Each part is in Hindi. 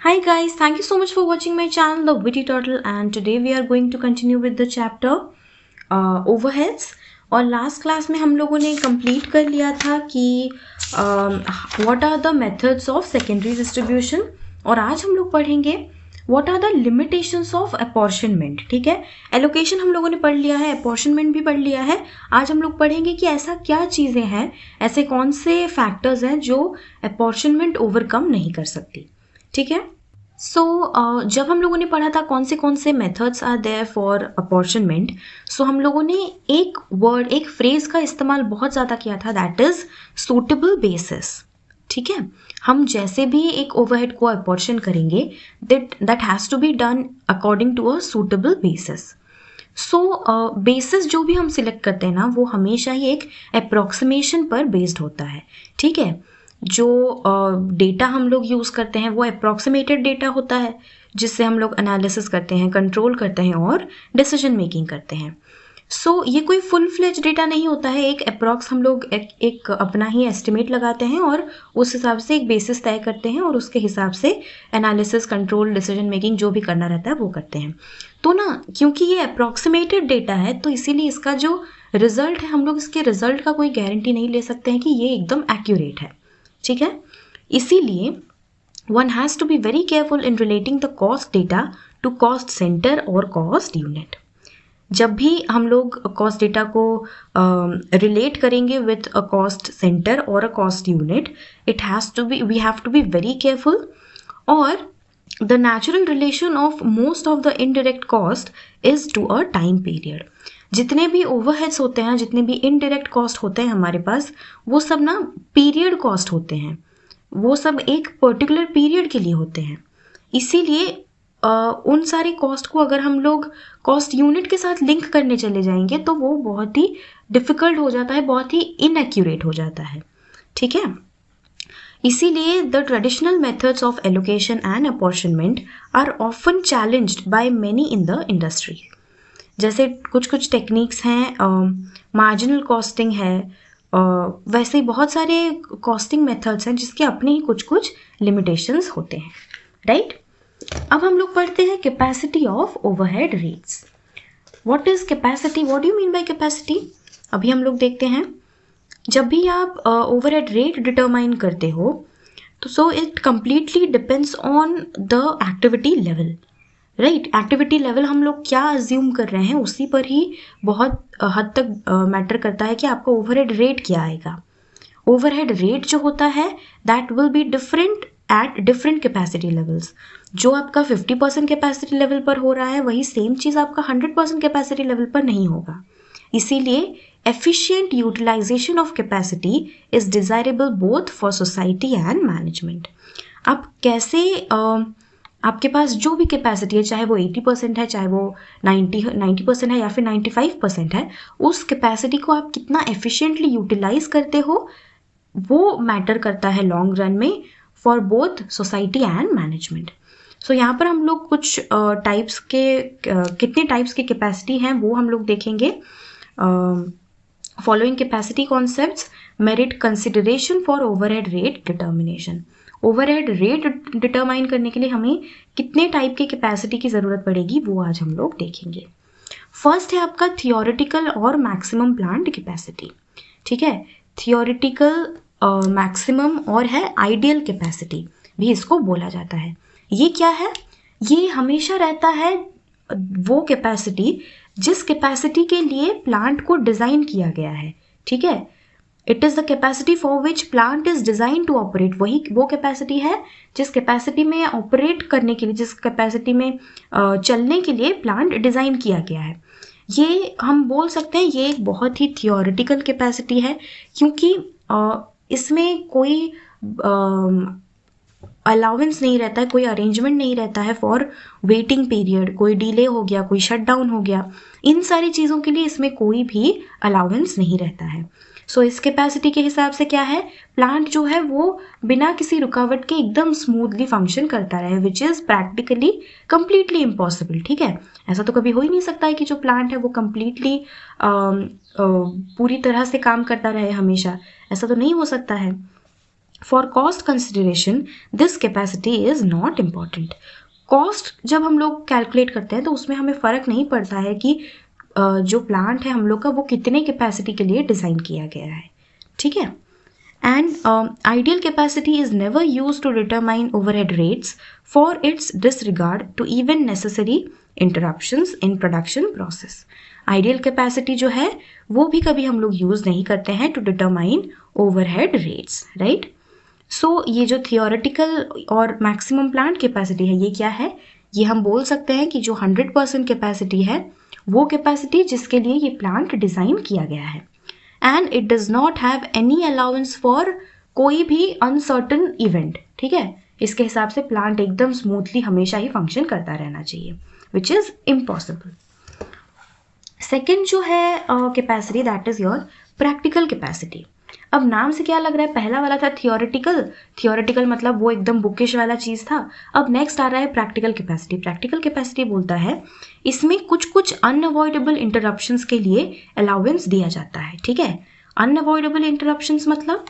Hi guys, thank you so much for watching my channel The Witty Turtle, and today we are going to continue with the chapter overheads. और लास्ट क्लास में हम लोगों ने कंप्लीट कर लिया था कि what are the methods of secondary distribution, और आज हम लोग पढ़ेंगे what are the limitations of apportionment. ठीक है, एलोकेशन हम लोगों ने पढ़ लिया है, अपॉर्शनमेंट भी पढ़ लिया है. आज हम लोग पढ़ेंगे कि ऐसा क्या चीज़ें हैं, ऐसे कौन से फैक्टर्स हैं जो अपॉर्शनमेंट ओवरकम नहीं कर सकती. ठीक है, जब हम लोगों ने पढ़ा था कौन से methods are there for apportionment, so हम लोगों ने एक वर्ड, एक फ्रेज का इस्तेमाल बहुत ज़्यादा किया था, दैट इज सूटेबल बेसिस. ठीक है, हम जैसे भी एक ओवरहेड को अपॉर्शन करेंगे that has to be done according to a suitable basis. Basis जो भी हम सिलेक्ट करते हैं ना, वो हमेशा ही एक अप्रॉक्सीमेशन पर बेस्ड होता है. ठीक है, जो डेटा हम लोग यूज़ करते हैं वो अप्रॉक्सीमेटेड डेटा होता है, जिससे हम लोग एनालिसिस करते हैं, कंट्रोल करते हैं और डिसीजन मेकिंग करते हैं. ये कोई फुल फ्लेज डेटा नहीं होता है. एक अप्रॉक्स हम लोग एक अपना ही एस्टिमेट लगाते हैं और उस हिसाब से एक बेसिस तय करते हैं और उसके हिसाब से एनालिसिस, कंट्रोल, डिसीजन मेकिंग जो भी करना रहता है वो करते हैं. तो ना, क्योंकि ये अप्रॉक्सीमेटेड डेटा है तो इसीलिए इसका जो रिजल्ट है, हम लोग इसके रिजल्ट का कोई गारंटी नहीं ले सकते हैं कि ये एकदम एक्यूरेट है. ठीक है, इसीलिए one has to be very careful in relating the cost data to cost center और cost unit. जब भी हम लोग कॉस्ट डेटा को रिलेट करेंगे विथ अ कॉस्ट सेंटर और a cost unit, it has to be, we have to be very careful. और the natural relation of most of the indirect cost is to a time period. जितने भी ओवरहेड्स होते हैं, जितने भी इनडायरेक्ट कॉस्ट होते हैं हमारे पास, वो सब ना पीरियड कॉस्ट होते हैं. वो सब एक पर्टिकुलर पीरियड के लिए होते हैं. इसीलिए उन सारी कॉस्ट को अगर हम लोग कॉस्ट यूनिट के साथ लिंक करने चले जाएंगे तो वो बहुत ही डिफ़िकल्ट हो जाता है, बहुत ही इनएक्यूरेट हो जाता है. ठीक है, इसीलिए the traditional methods of allocation and apportionment are often challenged by many in the industry. जैसे कुछ टेक्निक्स हैं, मार्जिनल कॉस्टिंग है, वैसे ही बहुत सारे कॉस्टिंग मेथड्स हैं जिसके अपने ही कुछ लिमिटेशंस होते हैं. राइट, अब हम लोग पढ़ते हैं capacity of overhead rates. What is capacity, what do you mean by capacity? अभी हम लोग देखते हैं, जब भी आप ओवरहेड रेट डिटरमाइन करते हो तो it completely depends on the activity level. Right, activity level हम लोग क्या अज्यूम कर रहे हैं उसी पर ही बहुत हद तक मैटर करता है कि आपका ओवरहेड रेट क्या आएगा. ओवरहेड रेट जो होता है that will be different at different capacity levels. जो आपका 50% कैपेसिटी लेवल पर हो रहा है वही सेम चीज़ आपका 100% कैपेसिटी लेवल पर नहीं होगा. इसीलिए efficient utilisation of capacity is desirable both for society and management. अब कैसे आपके पास जो भी कैपेसिटी है, चाहे वो 80% है, चाहे वो 90% है या फिर 95% है, उस कैपेसिटी को आप कितना एफिशिएंटली यूटिलाइज करते हो वो मैटर करता है लॉन्ग रन में for both society and management. यहाँ पर हम लोग कुछ टाइप्स के कितने टाइप्स की कैपेसिटी हैं वो हम लोग देखेंगे. Following capacity concepts merit consideration for overhead rate determination. Overhead rate determine करने के लिए हमें कितने टाइप की कैपेसिटी की ज़रूरत पड़ेगी वो आज हम लोग देखेंगे. फर्स्ट है आपका थियोरेटिकल और मैक्सिमम प्लान्ड कैपेसिटी. ठीक है, थियोरेटिकल, मैक्सिमम और है आइडियल कैपेसिटी भी इसको बोला जाता है. ये क्या है? ये हमेशा रहता है वो कैपेसिटी जिस कैपेसिटी के लिए प्लांट को डिज़ाइन किया गया है. ठीक है, it is the capacity for which plant is design to operate. वही वो कैपेसिटी है जिस कैपेसिटी में ऑपरेट करने के लिए, जिस कैपेसिटी में चलने के लिए प्लांट डिज़ाइन किया गया है. ये हम बोल सकते हैं ये एक बहुत ही थियोरेटिकल कैपेसिटी है, क्योंकि इसमें कोई अलाउंस नहीं रहता है, कोई अरेंजमेंट नहीं रहता है फॉर वेटिंग पीरियड. कोई डिले हो गया, कोई शट डाउन हो गया, इन सारी चीज़ों के लिए इसमें कोई भी अलाउंस नहीं रहता है. इस कैपेसिटी के हिसाब से क्या है, प्लांट जो है वो बिना किसी रुकावट के एकदम स्मूथली फंक्शन करता रहे, which is practically completely impossible. ठीक है, ऐसा तो कभी हो ही नहीं सकता है कि जो प्लांट है वो कंप्लीटली पूरी तरह से काम करता रहे हमेशा. ऐसा तो नहीं हो सकता है. For cost consideration this capacity is not important. Cost जब हम लोग कैलकुलेट करते हैं तो उसमें हमें फ़र्क नहीं पड़ता है कि जो प्लांट है हम लोग का वो कितने कैपेसिटी के लिए डिज़ाइन किया गया है, ठीक है। And ideal capacity is never used to determine overhead rates for its disregard to even necessary interruptions in production process. Ideal capacity जो है वो भी कभी हम लोग यूज़ नहीं करते हैं to determine overhead rates, right? So ये जो theoretical और maximum plant capacity है ये क्या है? ये हम बोल सकते हैं कि जो 100% capacity है वो capacity जिसके लिए ये plant डिज़ाइन किया गया है, and it does not have any allowance for कोई भी अनसर्टन इवेंट, ठीक है। इसके हिसाब से प्लांट एकदम स्मूथली हमेशा ही फंक्शन करता रहना चाहिए, विच इज इम्पॉसिबल। सेकेंड जो है capacity that is your practical capacity. अब नाम से क्या लग रहा है, पहला वाला था थियोरेटिकल, थियोरेटिकल मतलब वो एकदम बुकिश वाला चीज़ था। अब नेक्स्ट आ रहा है प्रैक्टिकल कैपेसिटी। प्रैक्टिकल कैपेसिटी बोलता है इसमें कुछ कुछ अनअवॉइडेबल इंटरप्शंस के लिए अलाउंस दिया जाता है, ठीक है। अनअवॉइडेबल इंटरप्शंस मतलब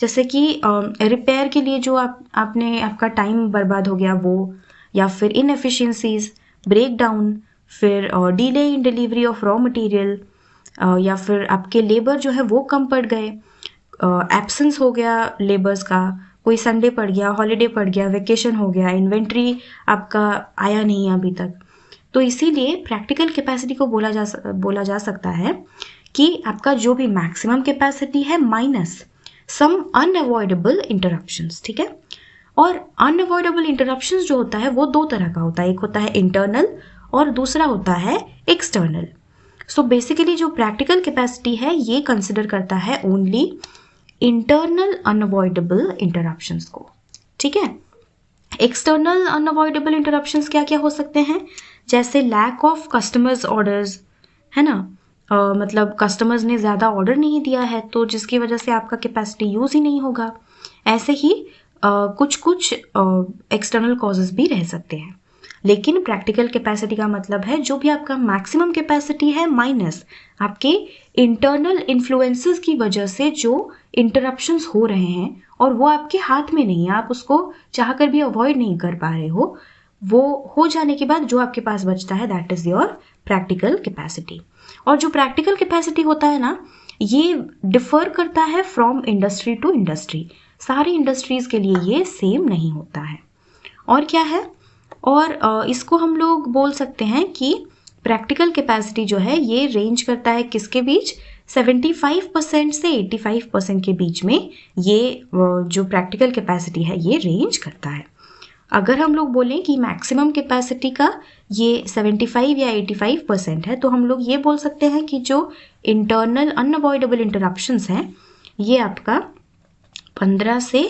जैसे कि रिपेयर के लिए जो आपका टाइम बर्बाद हो गया वो, या फिर इनएफिशिएंसीज, ब्रेक डाउन, फिर delay in delivery of raw material, या फिर आपके लेबर जो है वो कम पड़ गए, एब्सेंस हो गया लेबर्स का, कोई संडे पड़ गया, हॉलीडे पड़ गया, वेकेशन हो गया, इन्वेंट्री आपका आया नहीं अभी तक। तो इसीलिए प्रैक्टिकल कैपेसिटी को बोला जा सकता है कि आपका जो भी मैक्सिमम कैपेसिटी है माइनस सम अनअवॉइडेबल इंटरप्शंस, ठीक है। और अनअवॉइडेबल इंटरप्शंस जो होता है वो दो तरह का होता है, एक होता है इंटरनल और दूसरा होता है एक्सटर्नल। सो बेसिकली जो प्रैक्टिकल कैपेसिटी है ये कंसिडर करता है ओनली इंटरनल अनअवॉइडेबल इंटरप्शंस को, ठीक है। एक्सटर्नल अनअवॉइडेबल इंटरप्शंस क्या क्या हो सकते हैं, जैसे लैक ऑफ कस्टमर्स ऑर्डर्स, है ना, मतलब कस्टमर्स ने ज़्यादा ऑर्डर नहीं दिया है तो जिसकी वजह से आपका कैपेसिटी यूज़ ही नहीं होगा। ऐसे ही कुछ कुछ एक्सटर्नल कॉजेज भी रह सकते हैं। लेकिन प्रैक्टिकल कैपेसिटी का मतलब है जो भी आपका मैक्सिमम कैपेसिटी है माइनस आपके इंटरनल इन्फ्लुएंसेस की वजह से जो इंटरप्शंस हो रहे हैं और वो आपके हाथ में नहीं है, आप उसको चाहकर भी अवॉइड नहीं कर पा रहे हो, वो हो जाने के बाद जो आपके पास बचता है that is your practical capacity. और जो प्रैक्टिकल कैपेसिटी होता है ना ये डिफर करता है फ्रॉम इंडस्ट्री टू इंडस्ट्री, सारी इंडस्ट्रीज के लिए ये सेम नहीं होता है। और क्या है, और इसको हम लोग बोल सकते हैं कि प्रैक्टिकल कैपेसिटी जो है ये रेंज करता है किसके बीच, 75% से 85% के बीच में ये जो प्रैक्टिकल कैपेसिटी है ये रेंज करता है। अगर हम लोग बोलें कि मैक्सिमम कैपेसिटी का ये 75 या 85% है तो हम लोग ये बोल सकते हैं कि जो इंटरनल अनअवॉइडेबल इंटरप्शंस हैं ये आपका 15 से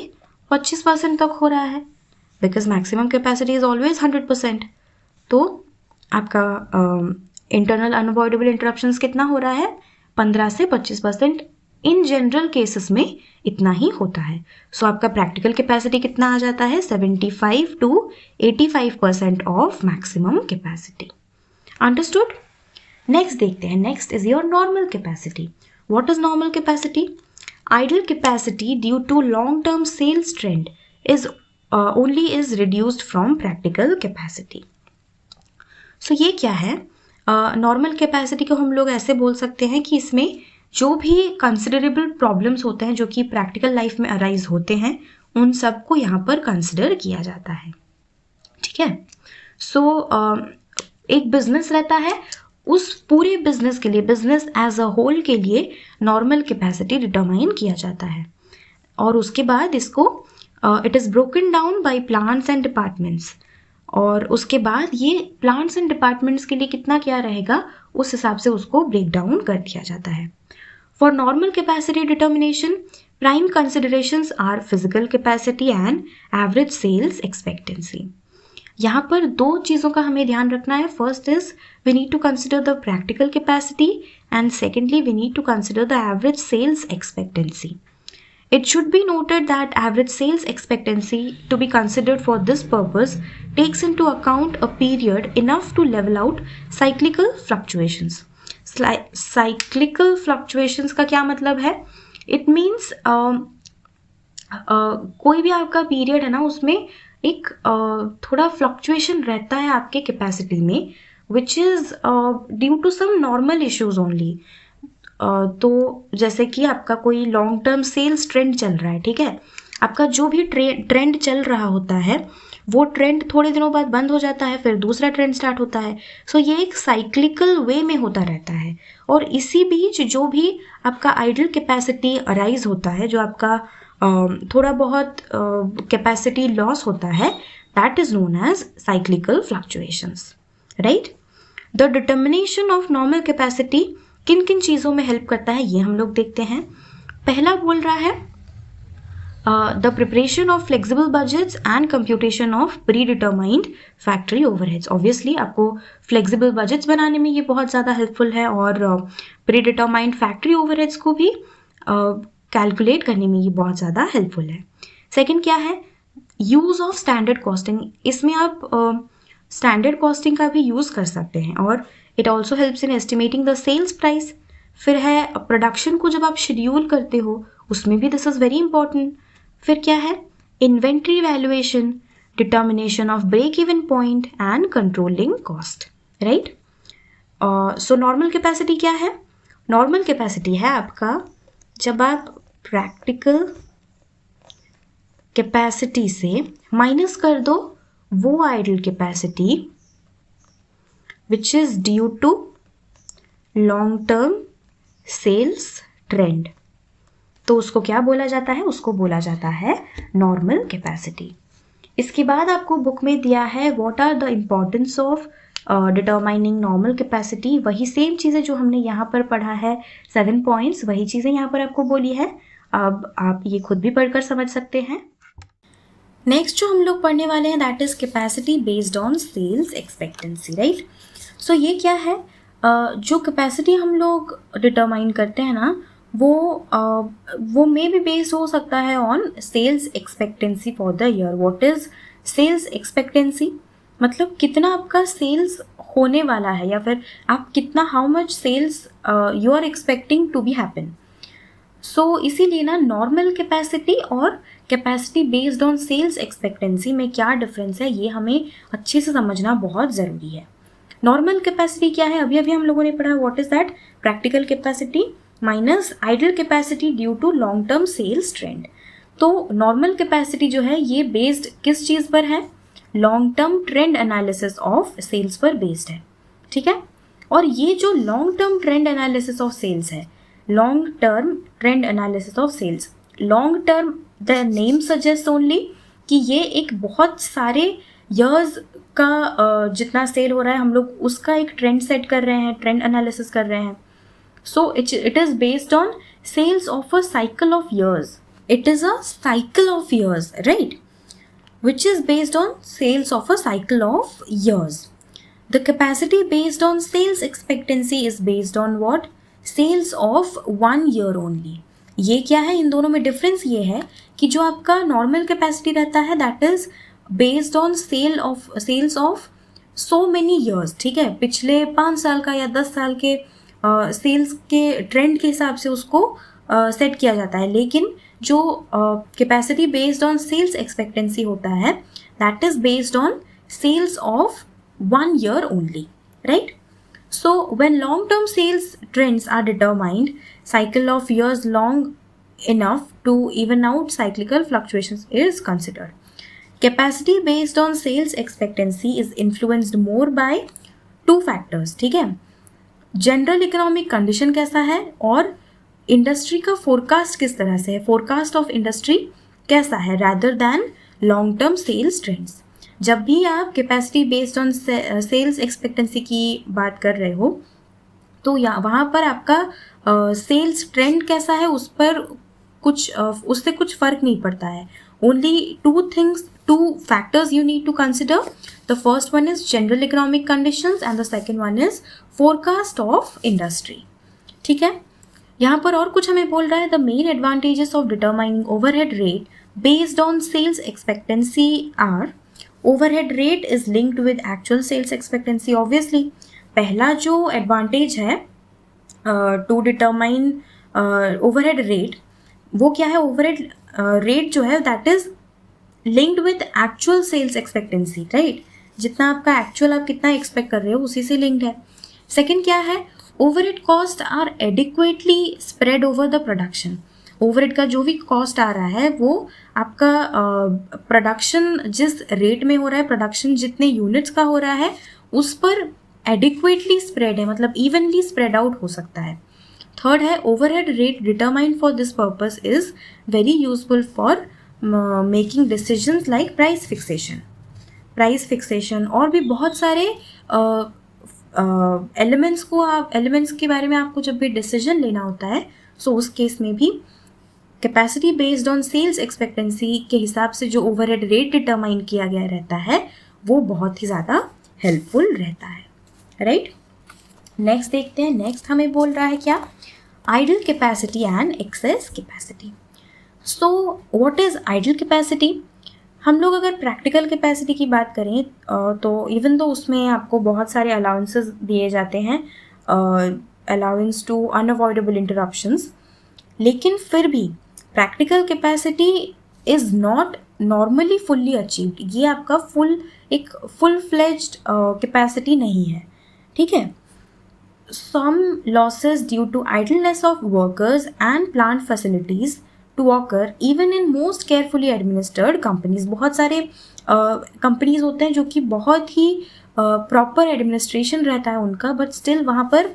25% तक हो रहा है, because maximum capacity is always 100%। तो आपका इंटरनल अनअवॉइडेबल इंटरप्शंस कितना हो रहा है, 15 से 25%। इन जनरल केसेस में इतना ही होता है। सो आपका प्रैक्टिकल कैपेसिटी कितना आ जाता है, 75 to 85% of maximum capacity. Understood. Next देखते हैं, next is your normal capacity. What is normal capacity? Idle capacity due to long term sales trend is only is reduced from practical capacity. So ये क्या है, नॉर्मल कैपेसिटी को हम लोग ऐसे बोल सकते हैं कि इसमें जो भी कंसिडरेबल प्रॉब्लम्स होते हैं जो कि प्रैक्टिकल लाइफ में अराइज होते हैं उन सबको यहाँ पर कंसिडर किया जाता है, ठीक है। सो एक बिजनेस रहता है, उस पूरे बिजनेस के लिए, बिजनेस एज अ होल के लिए नॉर्मल कैपेसिटी डिटरमाइन किया जाता है और उसके बाद इसको it is broken down by plants and departments, और उसके बाद ये प्लांट्स एंड डिपार्टमेंट्स के लिए कितना क्या रहेगा उस हिसाब से उसको ब्रेक डाउन कर दिया जाता है। For normal capacity determination prime considerations are physical capacity and average sales expectancy. यहाँ पर दो चीज़ों का हमें ध्यान रखना है। First is we need to consider the practical capacity and secondly we need to consider the average sales expectancy. It should be noted that average sales expectancy to be considered for this purpose takes into account a period enough to level out cyclical fluctuations. Cyclical fluctuations का क्या मतलब है? It means कोई भी आपका पीरियड है ना, उसमें एक थोड़ा फ्लक्चुएशन रहता है आपके कैपेसिटी में, which is due to some normal issues only. तो जैसे कि आपका कोई लॉन्ग टर्म सेल्स ट्रेंड चल रहा है, ठीक है, आपका जो भी ट्रेंड चल रहा होता है वो ट्रेंड थोड़े दिनों बाद बंद हो जाता है, फिर दूसरा ट्रेंड स्टार्ट होता है। सो ये एक साइक्लिकल वे में होता रहता है। और इसी बीच जो भी आपका आइडल कैपेसिटी अराइज होता है, जो आपका थोड़ा बहुत कैपेसिटी लॉस होता है, that is known as cyclical fluctuations, right. The determination of normal capacity किन किन चीज़ों में हेल्प करता है, ये हम लोग देखते हैं। पहला बोल रहा है the preparation of flexible budgets and computation of pre determined factory overheads. Obviously आपको फ्लेक्सिबल बजट्स बनाने में ये बहुत ज़्यादा हेल्पफुल है, और प्री डिटरमाइंड फैक्ट्री ओवरहेड्स को भी कैलकुलेट करने में ये बहुत ज़्यादा हेल्पफुल है। सेकेंड क्या है, यूज़ ऑफ स्टैंडर्ड कॉस्टिंग। इसमें आप स्टैंडर्ड कॉस्टिंग का भी यूज़ कर सकते हैं, और it also helps in estimating the sales price. फिर है प्रोडक्शन को जब आप शेड्यूल करते हो, उसमें भी दिस इज़ वेरी इंपॉर्टेंट। फिर क्या है, inventory valuation, determination of break even point and controlling cost, right. So normal capacity क्या है, नॉर्मल कैपेसिटी है आपका जब आप प्रैक्टिकल कैपेसिटी से माइनस कर दो वो idle capacity which is due to long term sales trend, तो उसको क्या बोला जाता है, उसको बोला जाता है नॉर्मल कैपेसिटी। इसके बाद आपको बुक में दिया है what are the importance of determining normal capacity. वही सेम चीज़ें जो हमने यहाँ पर पढ़ा है, 7 पॉइंट्स, वही चीज़ें यहाँ पर आपको बोली है। अब आप ये खुद भी पढ़कर समझ सकते हैं। नेक्स्ट जो हम लोग पढ़ने वाले हैं that is capacity based on sales expectancy, right. So ये क्या है, जो कैपेसिटी हम लोग डिटरमाइन करते हैं ना, वो मे भी बेस्ड हो सकता है on sales expectancy for the year. What is sales expectancy, मतलब कितना आपका सेल्स होने वाला है, या फिर आप कितना, how much sales you are expecting to be happen. So इसीलिए ना नॉर्मल कैपेसिटी और capacity based on sales expectancy में क्या डिफरेंस है, ये हमें अच्छे से समझना बहुत ज़रूरी है। नॉर्मल कैपेसिटी क्या है, अभी अभी हम लोगों ने पढ़ा, what is that, practical capacity minus idle capacity due to long term sales trend. तो नॉर्मल कैपेसिटी जो है ये बेस्ड किस चीज़ पर है, long term trend analysis of sales पर बेस्ड है, ठीक है। और ये जो long term trend analysis of sales है, long term trend analysis of sales, long term the name suggest only कि ये एक बहुत सारे ईयर्स का जितना सेल हो रहा है हम लोग उसका एक ट्रेंड सेट कर रहे हैं, ट्रेंड एनालिसिस कर रहे हैं। So it is based on sales of a cycle of years. It is a cycle of years, right? Which is based on sales of a cycle of years. The capacity based on sales expectancy is based on what? Sales of 1 year only. ये क्या है, इन दोनों में डिफरेंस ये है कि जो आपका नॉर्मल कैपेसिटी रहता है that is based on sales of so many years, ठीक है, पिछले 5 साल का या 10 साल के सेल्स के ट्रेंड के हिसाब से उसको सेट किया जाता है। लेकिन जो capacity based on sales expectancy होता है that is based on sales of 1 year only, right. So when long term sales trends are determined, cycle of years long enough to even out cyclical fluctuations is considered. Capacity based on sales expectancy is influenced more by 2 factors, ठीक है, जनरल इकोनॉमिक कंडीशन कैसा है और इंडस्ट्री का फोरकास्ट किस तरह से है, फोरकास्ट ऑफ इंडस्ट्री कैसा है, rather than long term sales trends. जब भी आप capacity based on sales expectancy की बात कर रहे हो तो वहाँ पर आपका सेल्स ट्रेंड कैसा है उस पर उससे कुछ फर्क नहीं पड़ता है। Only 2 factors you need to consider. The first one is general economic conditions and the second one is forecast of industry. ठीक है, यहाँ पर और कुछ हमें बोल रहा है, the main advantages of determining overhead rate based on sales expectancy are overhead rate is linked with actual sales expectancy. Obviously पहला जो advantage है to determine overhead rate वो क्या है, overhead रेट जो है that is linked with actual sales expectancy, right? जितना आपका एक्चुअल आप कितना एक्सपेक्ट कर रहे हो उसी से लिंक्ड है. सेकेंड क्या है, overhead cost are adequately spread over the production. Overhead का जो भी कॉस्ट आ रहा है वो आपका प्रोडक्शन जिस रेट में हो रहा है, प्रोडक्शन जितने यूनिट्स का हो रहा है उस पर एडिक्वेटली स्प्रेड है, मतलब इवनली स्प्रेड आउट हो सकता है. थर्ड है, overhead rate determined for this purpose is very useful for making decisions like price fixation. Price fixation और भी बहुत सारे एलिमेंट्स के बारे में आपको जब भी डिसीजन लेना होता है सो उस केस में भी capacity based on sales expectancy के हिसाब से जो ओवरहेड रेट डिटरमाइन किया गया रहता है वो बहुत ही ज़्यादा हेल्पफुल रहता है, राइट? नेक्स्ट देखते हैं. नेक्स्ट हमें बोल रहा है क्या, idle capacity and access capacity. So what is idle capacity? हम लोग अगर प्रैक्टिकल कैपेसिटी की बात करें तो इवन दो उसमें आपको बहुत सारे अलाउंसेस दिए जाते हैं, अलाउंस टू अनअवॉइडेबल इंटरप्शंस, लेकिन फिर भी practical capacity is not normally fully achieved. ये आपका एक फुल फ्लेज्ड कैपेसिटी नहीं है, ठीक है? Some losses due to idleness of workers and plant facilities to occur even in most carefully administered companies. बहुत सारे कंपनीज होते हैं जो कि बहुत ही प्रॉपर एडमिनिस्ट्रेशन रहता है उनका, बट स्टिल वहाँ पर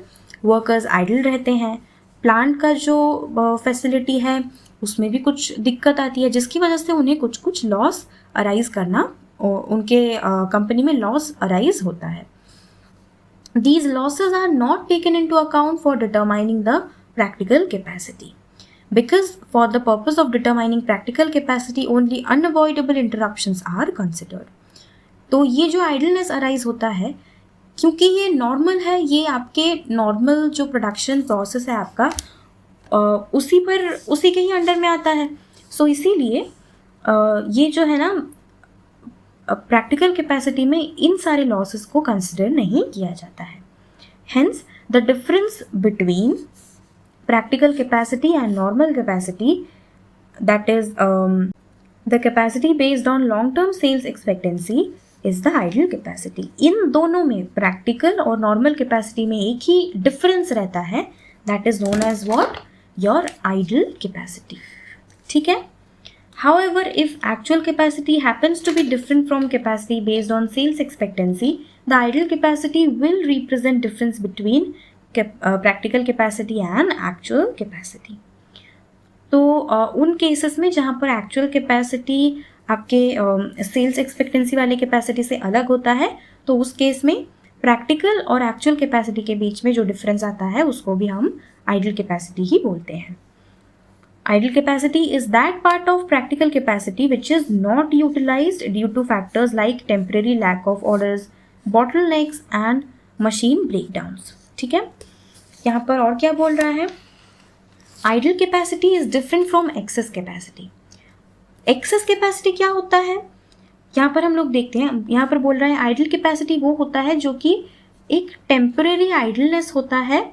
वर्कर्स आइडल रहते हैं. प्लांट का जो फैसिलिटी है उसमें भी कुछ दिक्कत आती है जिसकी वजह से उन्हें कुछ लॉस अराइज करना, उनके कंपनी में लॉस अराइज होता है. These losses are not taken into account for determining the practical capacity. Because for the purpose of determining practical capacity, only unavoidable interruptions are considered. तो ये जो idleness arise होता है, क्योंकि ये नॉर्मल है, ये आपके नॉर्मल जो प्रोडक्शन प्रोसेस है आपका उसी के ही अंडर में आता है. सो इसीलिए ये जो है ना प्रैक्टिकल कैपेसिटी में इन सारे लॉसेस को कंसिडर नहीं किया जाता है. Hence the difference between practical capacity and normal capacity, that is the capacity based on long term sales expectancy is the idle capacity. इन दोनों में प्रैक्टिकल और नॉर्मल कैपेसिटी में एक ही डिफरेंस रहता है, that is known as what, your idle capacity, ठीक है? However, if actual capacity happens to be different from capacity based on sales expectancy, the ideal capacity will represent difference between practical capacity and actual capacity. तो उन केसेस में जहाँ पर actual capacity आपके sales expectancy वाले capacity से अलग होता है, तो उस केस में practical और actual capacity के बीच में जो difference आता है उसको भी हम ideal capacity ही बोलते हैं. Idle capacity is that part of practical capacity which is not utilized due to factors like temporary lack of orders, bottlenecks and machine breakdowns. ठीक है? यहाँ पर और क्या बोल रहा है? Idle capacity is different from excess capacity. Excess capacity क्या होता है? यहाँ पर हम लोग देखते हैं, यहाँ पर बोल रहा है idle capacity वो होता है जो कि एक temporary idleness होता है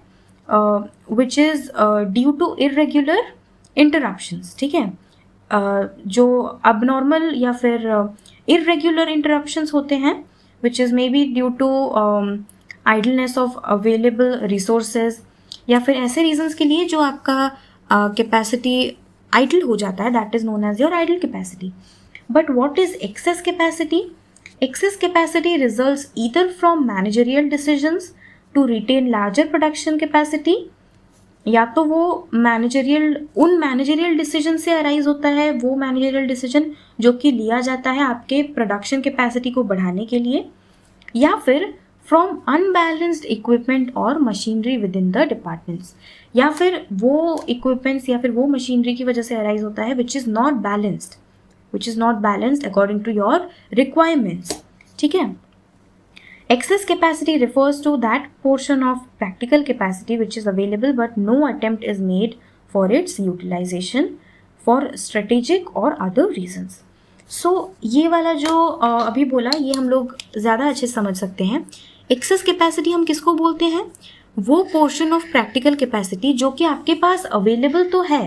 which is due to irregular interruptions, ठीक है? जो अबनॉर्मल या फिर इरेगुलर इंटरप्शंस होते हैं which is may be due to idleness of available resources या फिर ऐसे रीजंस के लिए जो आपका कैपेसिटी आइडल हो जाता है, that is known as your idle capacity. But what is excess capacity? Excess capacity results either from managerial decisions to retain larger production capacity, या तो वो मैनेजरियल डिसीजन से अराइज होता है, वो मैनेजरियल डिसीजन जो कि लिया जाता है आपके प्रोडक्शन कैपेसिटी को बढ़ाने के लिए, या फिर फ्रॉम अनबैलेंस्ड इक्विपमेंट और machinery with in the departments, या फिर वो इक्विपमेंट्स या फिर वो मशीनरी की वजह से अराइज होता है which is not balanced according to your requirements, ठीक है? Excess capacity refers to that portion of practical capacity which is available but no attempt is made for its utilization for strategic or other reasons. So ये वाला जो अभी बोला ये हम लोग ज़्यादा अच्छे समझ सकते हैं. Excess capacity हम किसको बोलते हैं? वो portion of practical capacity जो कि आपके पास available तो है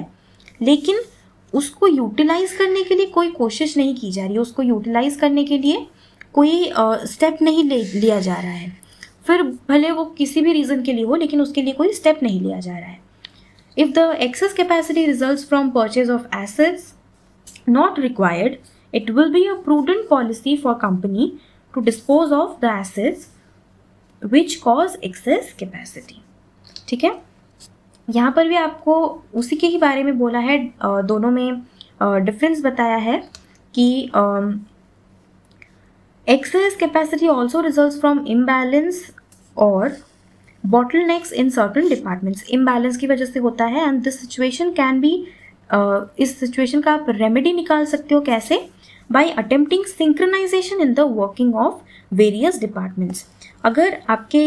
लेकिन उसको यूटिलाइज करने के लिए कोई कोशिश नहीं की जा रही है, उसको यूटिलाइज करने के लिए कोई स्टेप नहीं लिया जा रहा है, फिर भले वो किसी भी रीज़न के लिए हो, लेकिन उसके लिए कोई स्टेप नहीं लिया जा रहा है. If the excess capacity results from purchase of assets not required, it will be a prudent policy for company to dispose of the assets which cause excess capacity. ठीक है, यहाँ पर भी आपको उसी के ही बारे में बोला है, दोनों में डिफरेंस बताया है कि excess capacity also results from imbalance और bottlenecks in certain departments. imbalance की वजह से होता है and this situation can be इस situation का आप remedy निकाल सकते हो कैसे? by attempting synchronization in the working of various departments. अगर आपके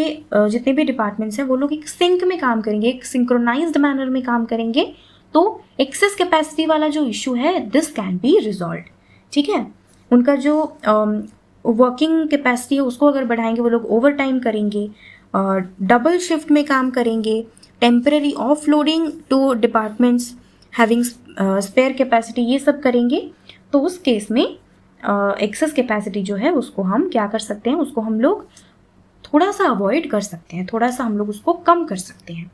जितने भी डिपार्टमेंट्स हैं वो लोग एक सिंक में काम करेंगे, एक सिंक्रोनाइज्ड मैनर में काम करेंगे, तो एक्सेस कैपेसिटी वाला जो इशू है दिस कैन बी रिजॉल्व. ठीक है, उनका जो वर्किंग कैपेसिटी है उसको अगर बढ़ाएंगे, वो लोग ओवर टाइम करेंगे, डबल शिफ्ट में काम करेंगे, temporary off loading to departments having spare capacity, ये सब करेंगे, तो उस केस में एक्सेस कैपेसिटी जो है उसको हम क्या कर सकते हैं, उसको हम लोग थोड़ा सा अवॉइड कर सकते हैं, थोड़ा सा हम लोग उसको कम कर सकते हैं.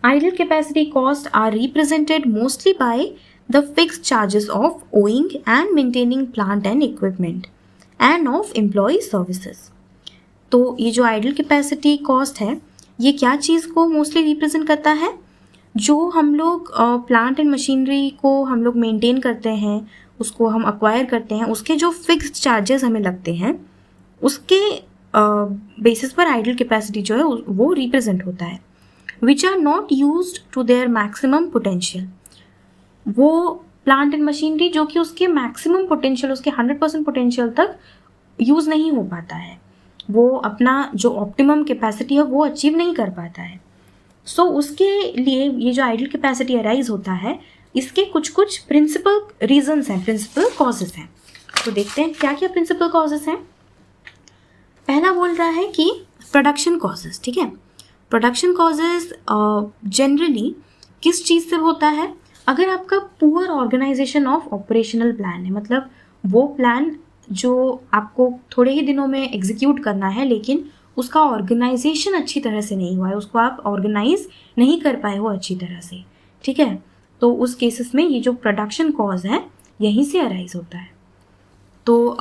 Idle capacity cost are represented mostly by the fixed charges of owing and maintaining plant and equipment and of employ services. तो ये जो आइडल कैपेसिटी कॉस्ट है ये क्या चीज़ को मोस्टली रिप्रेजेंट करता है? जो हम लोग प्लांट एंड मशीनरी को हम लोग मेंटेन करते हैं, उसको हम अक्वायर करते हैं, उसके जो फिक्स्ड चार्जेस हमें लगते हैं उसके बेसिस पर आइडल कैपेसिटी जो है वो रिप्रेजेंट होता है. Which are not used to their maximum potential. वो प्लांट एंड मशीनरी जो कि उसके मैक्सिमम पोटेंशियल, उसके 100% पोटेंशियल तक यूज़ नहीं हो पाता है, वो अपना जो ऑप्टिमम कैपेसिटी है वो अचीव नहीं कर पाता है. सो उसके लिए ये जो आइडल कैपेसिटी अराइज होता है, इसके कुछ कुछ प्रिंसिपल रीजंस हैं, प्रिंसिपल कॉजेज हैं. तो देखते हैं क्या क्या प्रिंसिपल कॉजेज हैं. पहला बोल रहा है कि प्रोडक्शन कॉजेज. ठीक है, प्रोडक्शन कॉजेज जनरली किस चीज़ से होता है? अगर आपका poor organisation of operational plan है, मतलब वो प्लान जो आपको थोड़े ही दिनों में एग्जीक्यूट करना है लेकिन उसका ऑर्गेनाइजेशन अच्छी तरह से नहीं हुआ है, उसको आप ऑर्गेनाइज नहीं कर पाए हो अच्छी तरह से. ठीक है, तो उस केसेस में ये जो प्रोडक्शन कॉज है यहीं से अराइज होता है. तो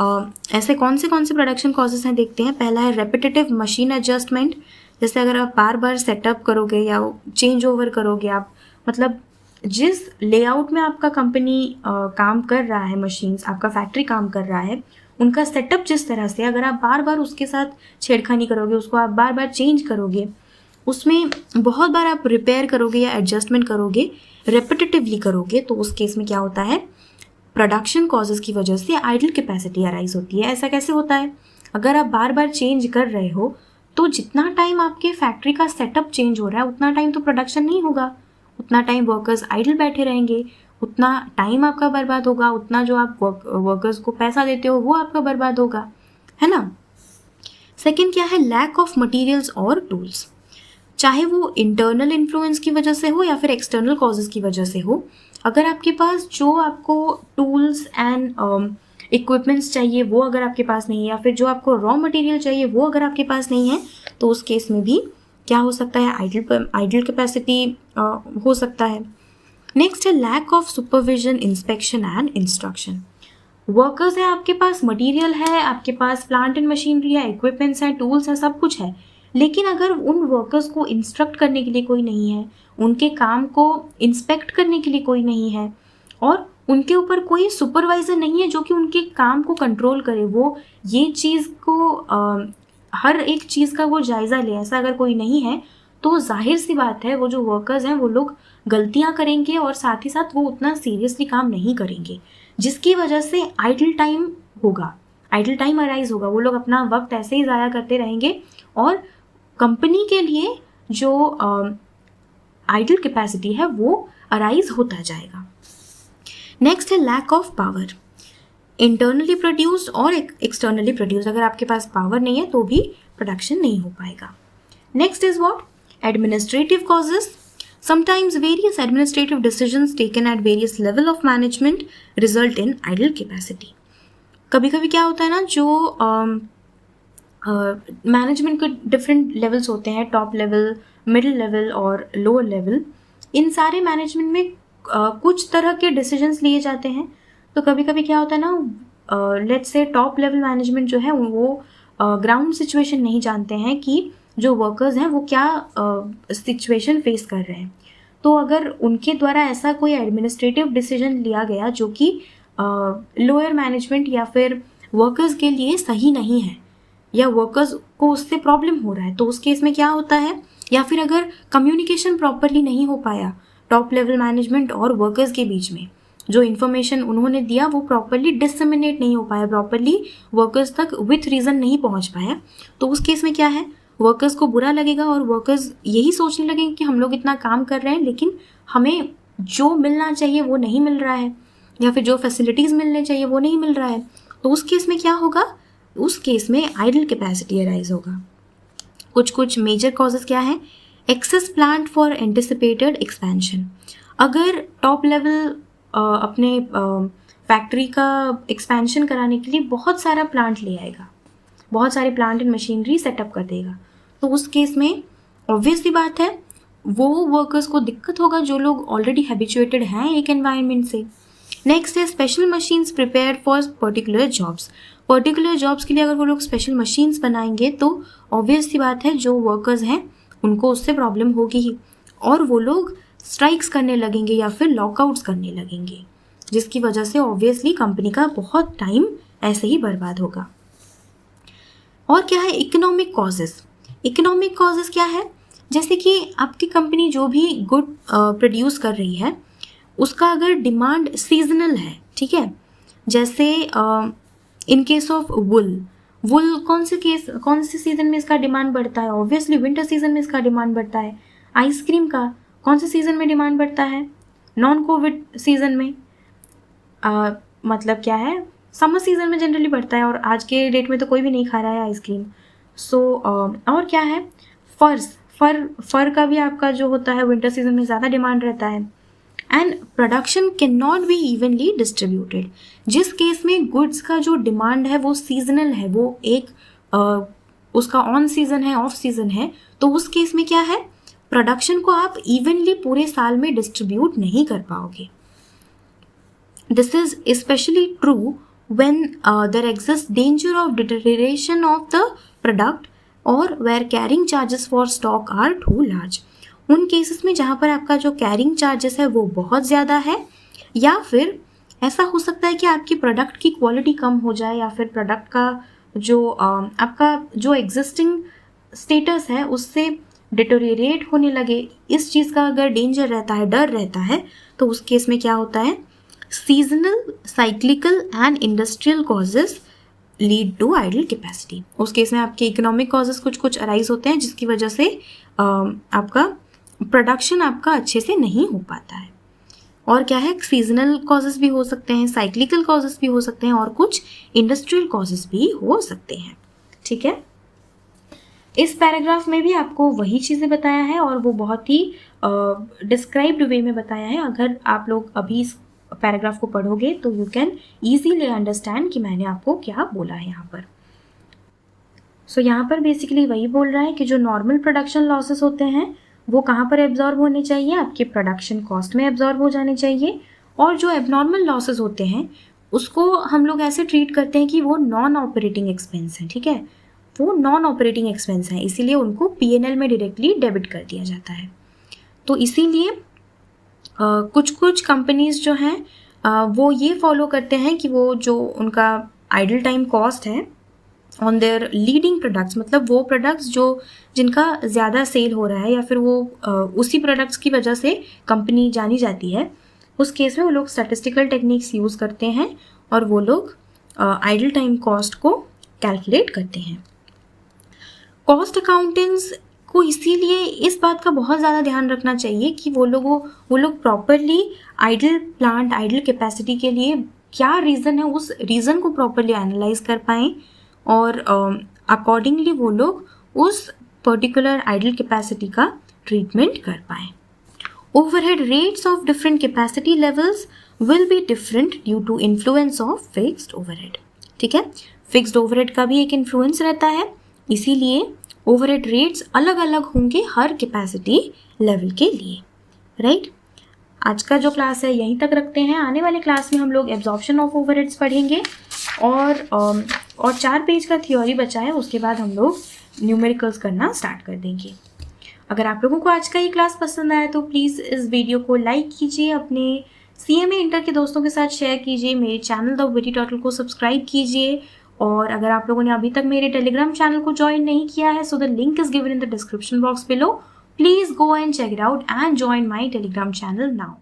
ऐसे कौन से प्रोडक्शन कॉजेज हैं देखते हैं. पहला है रेपिटेटिव मशीन एडजस्टमेंट. जैसे अगर आप बार बार सेटअप करोगे या चेंज ओवर करोगे, आप मतलब जिस लेआउट में आपका कंपनी काम कर रहा है, मशीन्स आपका फैक्ट्री काम कर रहा है, उनका सेटअप जिस तरह से, अगर आप बार बार उसके साथ छेड़खानी करोगे, उसको आप बार बार चेंज करोगे, उसमें बहुत बार आप रिपेयर करोगे या एडजस्टमेंट करोगे, रेपिटेटिवली करोगे, तो उस केस में क्या होता है, प्रोडक्शन कॉजेज़ की वजह से आइडल कैपेसिटी अराइज होती है. ऐसा कैसे होता है? अगर आप बार बार चेंज कर रहे हो तो जितना टाइम आपके फैक्ट्री का सेटअप चेंज हो रहा है उतना टाइम तो प्रोडक्शन नहीं होगा, उतना टाइम वर्कर्स आइडल बैठे रहेंगे, उतना टाइम आपका बर्बाद होगा, उतना जो आप वर्कर्स को पैसा देते हो वो आपका बर्बाद होगा, है ना. सेकंड क्या है? लैक ऑफ मटेरियल्स और टूल्स. चाहे वो इंटरनल इन्फ्लुएंस की वजह से हो या फिर एक्सटर्नल कॉजेज़ की वजह से हो, अगर आपके पास जो आपको टूल्स एंड इक्विपमेंट्स चाहिए वो अगर आपके पास नहीं है, या फिर जो आपको रॉ मटेरियल चाहिए वो अगर आपके पास नहीं है, तो उस केस में भी क्या हो सकता है, आइडल कैपेसिटी हो सकता है. नेक्स्ट है lack of supervision, inspection and instruction. Workers है आपके पास, मटेरियल है आपके पास, प्लांट एंड मशीनरी है, इक्विपमेंट्स हैं, टूल्स हैं, सब कुछ है, लेकिन अगर उन वर्कर्स को इंस्ट्रक्ट करने के लिए कोई नहीं है, उनके काम को इंस्पेक्ट करने के लिए कोई नहीं है, और उनके ऊपर कोई सुपरवाइज़र नहीं है जो कि उनके काम को कंट्रोल करे, वो ये चीज़ को हर एक चीज़ का वो जायज़ा ले, ऐसा अगर कोई नहीं है, तो जाहिर सी बात है वो जो वर्कर्स हैं वो लोग गलतियां करेंगे और साथ ही साथ वो उतना सीरियसली काम नहीं करेंगे, जिसकी वजह से आइडल टाइम होगा, आइडल टाइम अराइज होगा. वो लोग अपना वक्त ऐसे ही ज़ाया करते रहेंगे और कंपनी के लिए जो आइडल कैपेसिटी है वो अराइज होता जाएगा. नेक्स्ट है lack of power. Internally produced और एक्सटर्नली प्रोड्यूस्ड, अगर आपके पास पावर नहीं है तो भी प्रोडक्शन नहीं हो पाएगा. Next is what? Administrative causes. Sometimes various administrative decisions taken at various level of management result in idle capacity. कभी कभी क्या होता है ना, जो मैनेजमेंट के डिफरेंट लेवल्स होते हैं, टॉप लेवल, मिडिल लेवल और लोअर लेवल, इन सारे मैनेजमेंट में कुछ तरह के डिसीजंस लिए जाते हैं. तो कभी कभी क्या होता है ना, let's say top level management जो है वो ग्राउंड सिचुएशन नहीं जानते हैं कि जो वर्कर्स हैं वो क्या सिचुएशन फेस कर रहे हैं. तो अगर उनके द्वारा ऐसा कोई एडमिनिस्ट्रेटिव डिसीजन लिया गया जो कि लोअर मैनेजमेंट या फिर वर्कर्स के लिए सही नहीं है, या वर्कर्स को उससे प्रॉब्लम हो रहा है, तो उस केस में क्या होता है, या फिर अगर कम्युनिकेशन प्रॉपरली नहीं हो पाया टॉप लेवल मैनेजमेंट और वर्कर्स के बीच में, जो इन्फॉर्मेशन उन्होंने दिया वो प्रॉपरली डिसमिनेट नहीं हो पाया, प्रॉपरली वर्कर्स तक विथ रीज़न नहीं पहुंच पाया, तो उस केस में क्या है, वर्कर्स को बुरा लगेगा और वर्कर्स यही सोचने लगेंगे कि हम लोग इतना काम कर रहे हैं लेकिन हमें जो मिलना चाहिए वो नहीं मिल रहा है, या फिर जो फैसिलिटीज़ मिलने चाहिए वो नहीं मिल रहा है. तो उस केस में क्या होगा, उस केस में आइडल कैपेसिटी अराइज होगा. कुछ मेजर कॉजेज क्या है, excess plant for anticipated expansion. अगर टॉप लेवल अपने फैक्ट्री का एक्सपेंशन कराने के लिए बहुत सारा प्लांट ले आएगा, बहुत सारे प्लांट एंड मशीनरी सेटअप कर देगा, तो उस केस में ऑब्वियसली बात है वो वर्कर्स को दिक्कत होगा जो लोग ऑलरेडी हैबिचुएटेड हैं एक एनवायरनमेंट से. नेक्स्ट है special machines prepare for particular jobs. Particular jobs के लिए अगर वो लोग स्पेशल मशीन्स बनाएंगे तो ऑब्वियसली बात है जो वर्कर्स हैं उनको उससे प्रॉब्लम होगी ही, और वो लोग स्ट्राइक्स करने लगेंगे या फिर लॉकआउट्स करने लगेंगे, जिसकी वजह से ऑब्वियसली कंपनी का बहुत टाइम ऐसे ही बर्बाद होगा. और क्या है, इकोनॉमिक कॉजेज़. इकोनॉमिक कॉजेज़ क्या है, जैसे कि आपकी कंपनी जो भी गुड प्रोड्यूस कर रही है उसका अगर डिमांड सीजनल है, ठीक है, जैसे इन केस ऑफ वुल कौन से सीज़न में इसका डिमांड बढ़ता है, ऑब्वियसली विंटर सीजन में इसका डिमांड बढ़ता है. आइसक्रीम का कौन से सीज़न में डिमांड बढ़ता है, नॉन कोविड सीज़न में, मतलब क्या है, समर सीज़न में जनरली बढ़ता है, और आज के डेट में तो कोई भी नहीं खा रहा है आइसक्रीम. सो और क्या है, फर का भी आपका जो होता है विंटर सीजन में ज़्यादा डिमांड रहता है. And production can not be evenly distributed. जिस केस में गुड्स का जो डिमांड है वो सीजनल है, वो एक उसका ऑन सीज़न है, ऑफ सीज़न है, तो उस केस में क्या है, प्रोडक्शन को आप इवनली पूरे साल में डिस्ट्रीब्यूट नहीं कर पाओगे. This is specially true when there exists danger of deterioration of the product or where carrying charges for stock are too large. उन केसेस में जहाँ पर आपका जो कैरिंग चार्जेस है वो बहुत ज़्यादा है, या फिर ऐसा हो सकता है कि आपकी प्रोडक्ट की क्वालिटी कम हो जाए, या फिर प्रोडक्ट का जो आपका जो एग्जिस्टिंग स्टेटस है उससे डिटोरिएट होने लगे. इस चीज़ का अगर डेंजर रहता है, डर रहता है, तो उस केस में क्या होता है, seasonal, cyclical and industrial causes lead to idle capacity. उस केस में आपके इकोनॉमिक कॉजेज कुछ अराइज होते हैं जिसकी वजह से आपका प्रोडक्शन आपका अच्छे से नहीं हो पाता है. और क्या है, सीजनल कॉजेज भी हो सकते हैं, साइक्लिकल कॉजेज भी हो सकते हैं, और कुछ इंडस्ट्रियल कॉजेज भी हो सकते हैं. ठीक है, इस पैराग्राफ में भी आपको वही चीज़ें बताया है और वो बहुत ही डिस्क्राइब्ड वे में बताया है. अगर आप लोग अभी इस पैराग्राफ को पढ़ोगे तो यू कैन ईजीली अंडरस्टैंड कि मैंने आपको क्या बोला है यहाँ पर. सो यहाँ पर बेसिकली वही बोल रहा है कि जो नॉर्मल प्रोडक्शन लॉसेस होते हैं वो कहाँ पर एब्जॉर्ब होने चाहिए, आपके प्रोडक्शन कॉस्ट में एब्जॉर्ब हो जाने चाहिए. और जो एबनॉर्मल लॉसेस होते हैं उसको हम लोग ऐसे ट्रीट करते हैं कि वो नॉन ऑपरेटिंग एक्सपेंस है. ठीक है, वो नॉन ऑपरेटिंग एक्सपेंस है, इसीलिए उनको P&L में डायरेक्टली डेबिट कर दिया जाता है. तो इसीलिए कुछ कंपनीज जो हैं वो ये फॉलो करते हैं कि वो जो उनका आइडल टाइम कॉस्ट है ऑन देयर लीडिंग प्रोडक्ट्स, मतलब वो प्रोडक्ट्स जो जिनका ज़्यादा सेल हो रहा है या फिर वो उसी प्रोडक्ट्स की वजह से कंपनी जानी जाती है, उस केस में वो लोग स्टैटिस्टिकल टेक्निक्स यूज़ करते हैं और वो लोग आइडल टाइम कॉस्ट को कैलकुलेट करते हैं. कॉस्ट अकाउंटेंट्स को इसीलिए इस बात का बहुत ज़्यादा ध्यान रखना चाहिए कि वो लोग properly idle plant, idle capacity के लिए क्या रीज़न है, उस रीज़न को प्रॉपरली एनालाइज कर पाएँ और अकॉर्डिंगली वो लोग उस पर्टिकुलर आइडल कैपेसिटी का ट्रीटमेंट कर पाएँ. Overhead rates of different capacity levels will be different due to influence of fixed overhead. ठीक है, फिक्स्ड ओवरहेड का भी एक इन्फ्लुएंस रहता है, इसीलिए ओवरहेड रेट्स अलग अलग होंगे हर कैपेसिटी लेवल के लिए, राइट। आज का जो क्लास है यहीं तक रखते हैं। आने वाले क्लास में हम लोग एब्जॉर्प्शन ऑफ ओवरहेड्स पढ़ेंगे और 4 पेज का थ्योरी बचा है, उसके बाद हम लोग न्यूमेरिकल्स करना स्टार्ट कर देंगे। अगर आप लोगों को आज का ये क्लास पसंद आया तो प्लीज़ इस वीडियो को लाइक कीजिए, अपने CMA इंटर के दोस्तों के साथ शेयर कीजिए, मेरे चैनल द विटी टर्टल को सब्सक्राइब कीजिए, और अगर आप लोगों ने अभी तक मेरे टेलीग्राम चैनल को ज्वाइन नहीं किया है, so the link is given in the description box below. Please go and check it out and join my Telegram channel now.